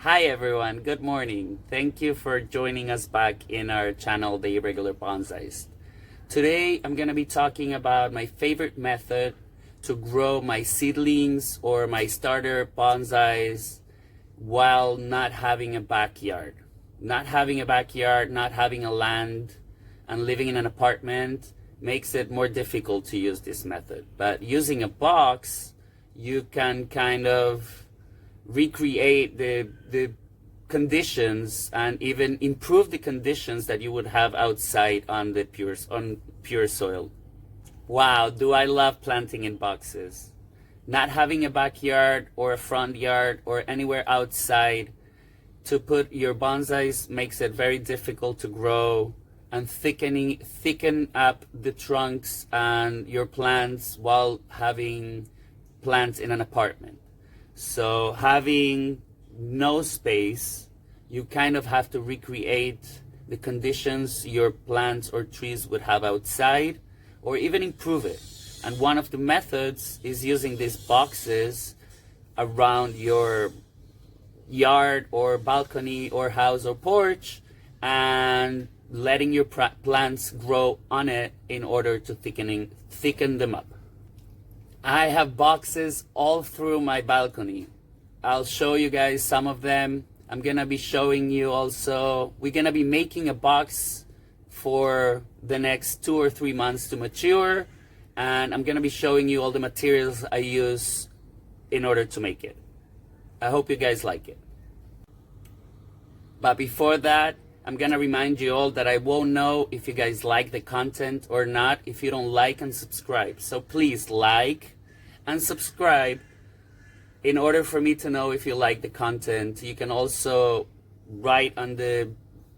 Hi everyone, good morning. Thank you for joining us back in our channel, The Irregular Bonsaist. Today I'm going to be talking about my favorite method to grow my seedlings or my starter bonsais while not having a backyard. Not having a land, and living in an apartment makes it more difficult to use this method. But using a box, you can kind of recreate the conditions and even improve the conditions that you would have outside on pure soil. Wow, do I love planting in boxes. Not having a backyard or a front yard or anywhere outside to put your bonsais makes it very difficult to grow and thicken up the trunks and your plants while having plants in an apartment. So having no space, you kind of have to recreate the conditions your plants or trees would have outside, or even improve it. And one of the methods is using these boxes around your yard or balcony or house or porch and letting your plants grow on it in order to thicken them up. I have boxes all through my balcony. I'll show you guys some of them. I'm gonna be showing you also, we're gonna be making a box for the next 2 or 3 months to mature, and I'm gonna be showing you all the materials I use in order to make it. I hope you guys like it. But before that, I'm gonna remind you all that I won't know if you guys like the content or not if you don't like and subscribe. So please like and subscribe in order for me to know if you like the content. You can also write on the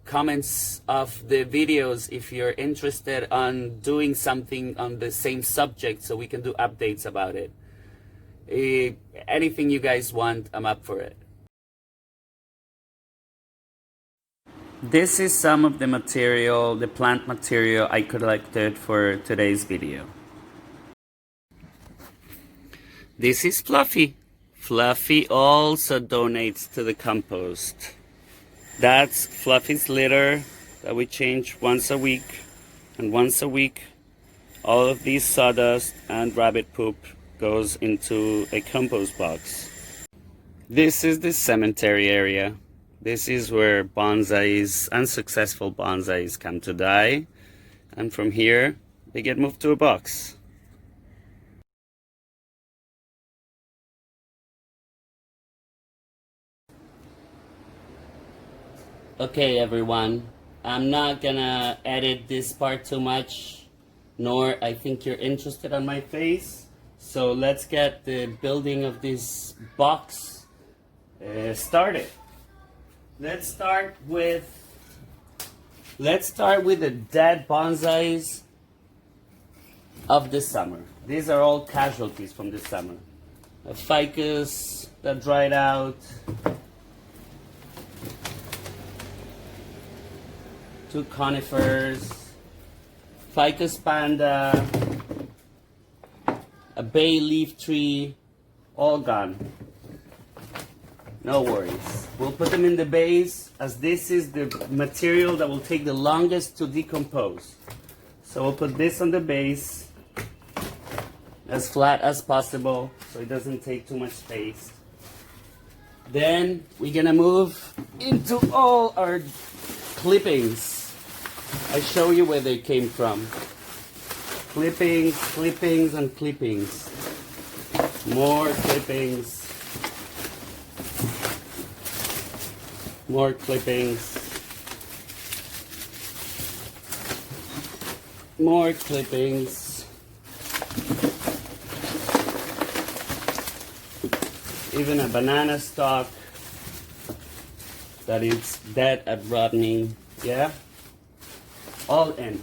comments of the videos if you're interested on doing something on the same subject so we can do updates about it. Anything you guys want, I'm up for it. This is some of the material, the plant material I collected for today's video. This is Fluffy. Fluffy also donates to the compost. That's Fluffy's litter that we change once a week. And once a week, all of these sawdust and rabbit poop goes into a compost box. This is the cemetery area. This is where bonsais, unsuccessful bonsais, come to die. And from here, they get moved to a box. Okay everyone, I'm not gonna edit this part too much, nor I think you're interested on my face. So let's get the building of this box started. Let's start with the dead bonsais of the summer. These are all casualties from the summer. A ficus that dried out, 2 conifers, ficus panda, a bay leaf tree, all gone. No worries. We'll put them in the base as this is the material that will take the longest to decompose. So we'll put this on the base as flat as possible so it doesn't take too much space. Then we're gonna move into all our clippings. I show you where they came from. Clippings, clippings, and clippings. More clippings. More clippings. More clippings. Even a banana stalk that is dead at rotting. Yeah? All in.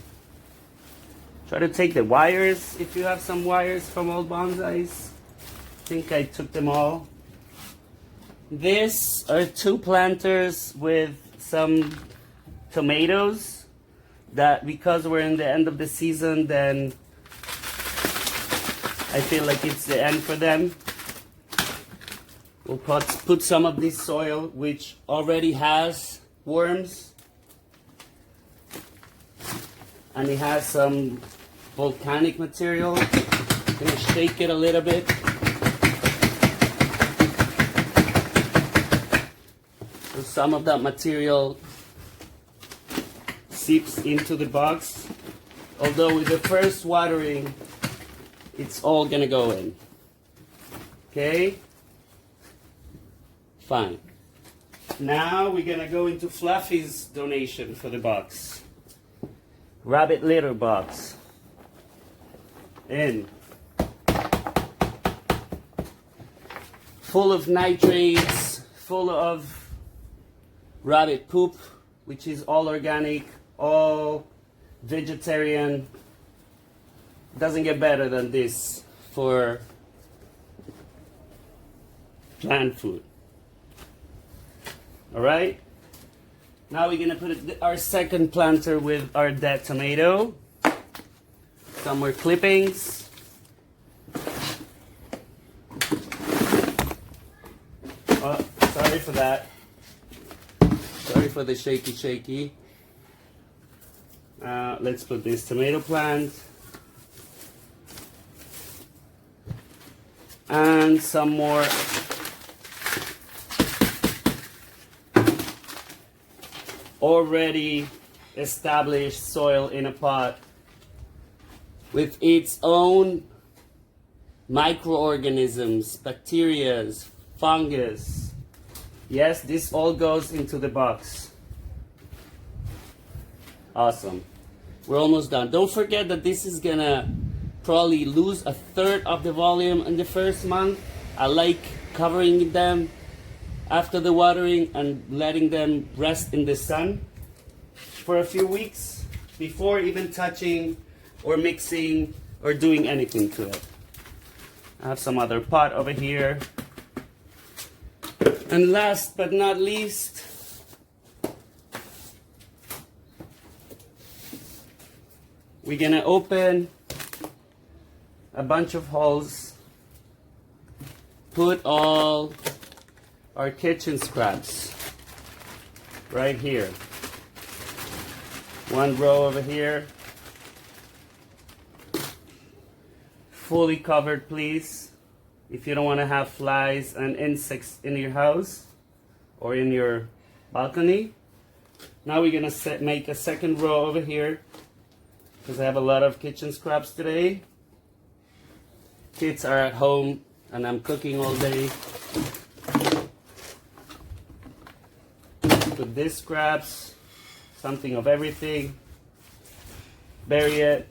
Try to take the wires if you have some wires from old bonsais. I think I took them all. These are 2 planters with some tomatoes that, because we're in the end of the season, then I feel like it's the end for them. We'll put some of this soil, which already has worms, and it has some volcanic material. I'm gonna shake it a little bit. So some of that material seeps into the box. Although with the first watering, it's all gonna go in. Okay? Fine. Now we're gonna go into Fluffy's donation for the box. Rabbit litter box. In. Full of nitrates, full of rabbit poop, which is all organic, all vegetarian. Doesn't get better than this for plant food. All right. Now we're gonna put our second planter with our dead tomato. Some more clippings. Oh, sorry for that. Sorry for the shaky. Let's put this tomato plant. And some more already established soil in a pot with its own microorganisms, bacteria, fungus. Yes, this all goes into the box. Awesome. We're almost done. Don't forget that this is gonna probably lose a third of the volume in the first month. I like covering them after the watering and letting them rest in the sun for a few weeks before even touching or mixing or doing anything to it. I have some other pot over here. And last but not least, we're gonna open a bunch of holes, put all our kitchen scraps right here. One row over here. Fully covered, please. If you don't want to have flies and insects in your house or in your balcony. Now we're gonna make a second row over here because I have a lot of kitchen scraps today. Kids are at home and I'm cooking all day. Put these scraps, something of everything, bury it,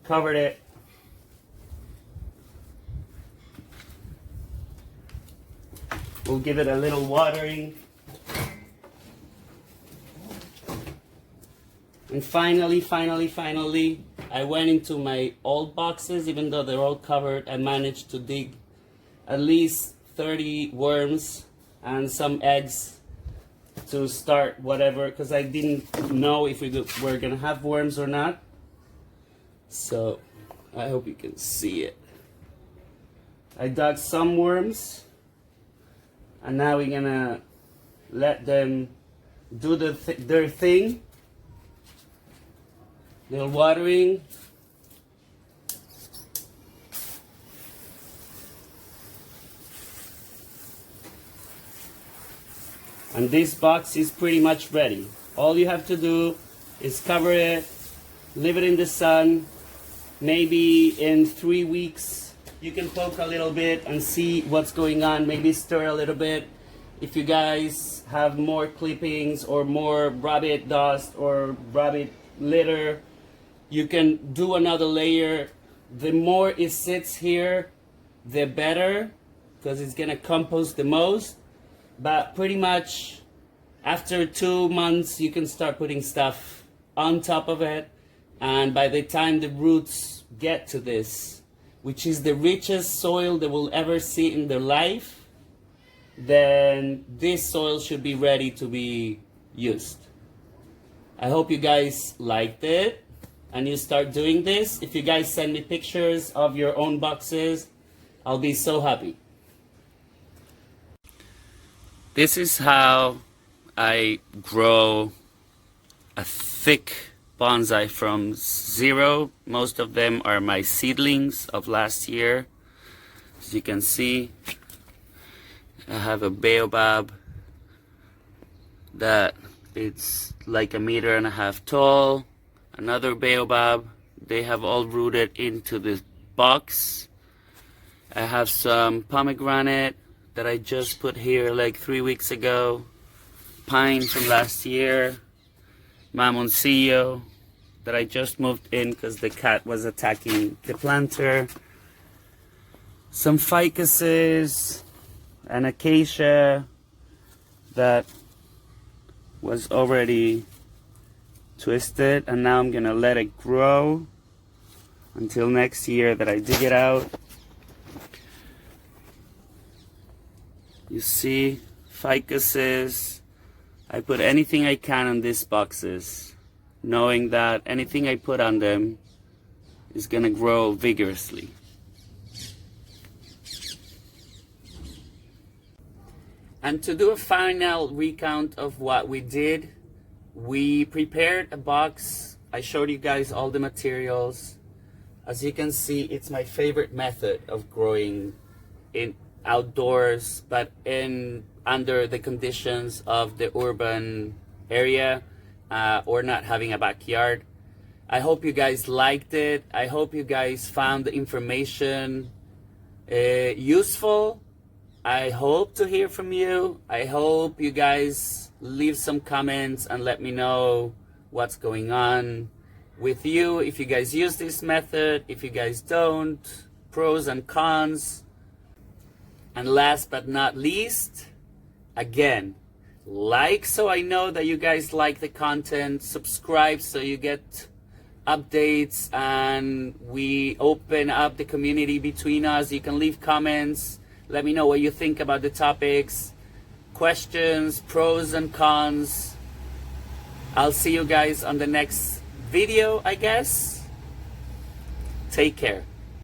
cover it. We'll give it a little watering. And finally, I went into my old boxes, even though they're all covered. I managed to dig at least 30 worms and some eggs to start whatever, because I didn't know if we were gonna have worms or not. So I hope you can see it. I dug some worms, and now we're gonna let them do their thing. Little watering. And this box is pretty much ready. All you have to do is cover it, leave it in the sun. Maybe in 3 weeks, you can poke a little bit and see what's going on. Maybe stir a little bit. If you guys have more clippings or more rabbit dust or rabbit litter, you can do another layer. The more it sits here, the better, because it's gonna compost the most. But pretty much after 2 months, you can start putting stuff on top of it. And by the time the roots get to this, which is the richest soil they will ever see in their life, then this soil should be ready to be used. I hope you guys liked it and you start doing this. If you guys send me pictures of your own boxes, I'll be so happy. This is how I grow a thick bonsai from zero. Most of them are my seedlings of last year. As you can see, I have a baobab that it's like 1.5 meters tall. Another baobab. They have all rooted into this box. I have some pomegranate that I just put here like 3 weeks ago. Pine from last year. Mamoncillo that I just moved in because the cat was attacking the planter. Some ficuses, an acacia that was already twisted, and now I'm gonna let it grow until next year that I dig it out. You see, ficuses. I put anything I can on these boxes, knowing that anything I put on them is gonna grow vigorously. And to do a final recount of what we did, we prepared a box. I showed you guys all the materials. As you can see, it's my favorite method of growing in outdoors, but under the conditions of the urban area or not having a backyard. I hope you guys liked it. I hope you guys found the information useful. I hope to hear from you. I hope you guys leave some comments and let me know what's going on with you, if you guys use this method, if you guys don't, pros and cons. And last but not least, again, like so I know that you guys like the content, subscribe so you get updates, and we open up the community between us. You can leave comments, let me know what you think about the topics, questions, pros and cons. I'll see you guys on the next video, I guess. Take care.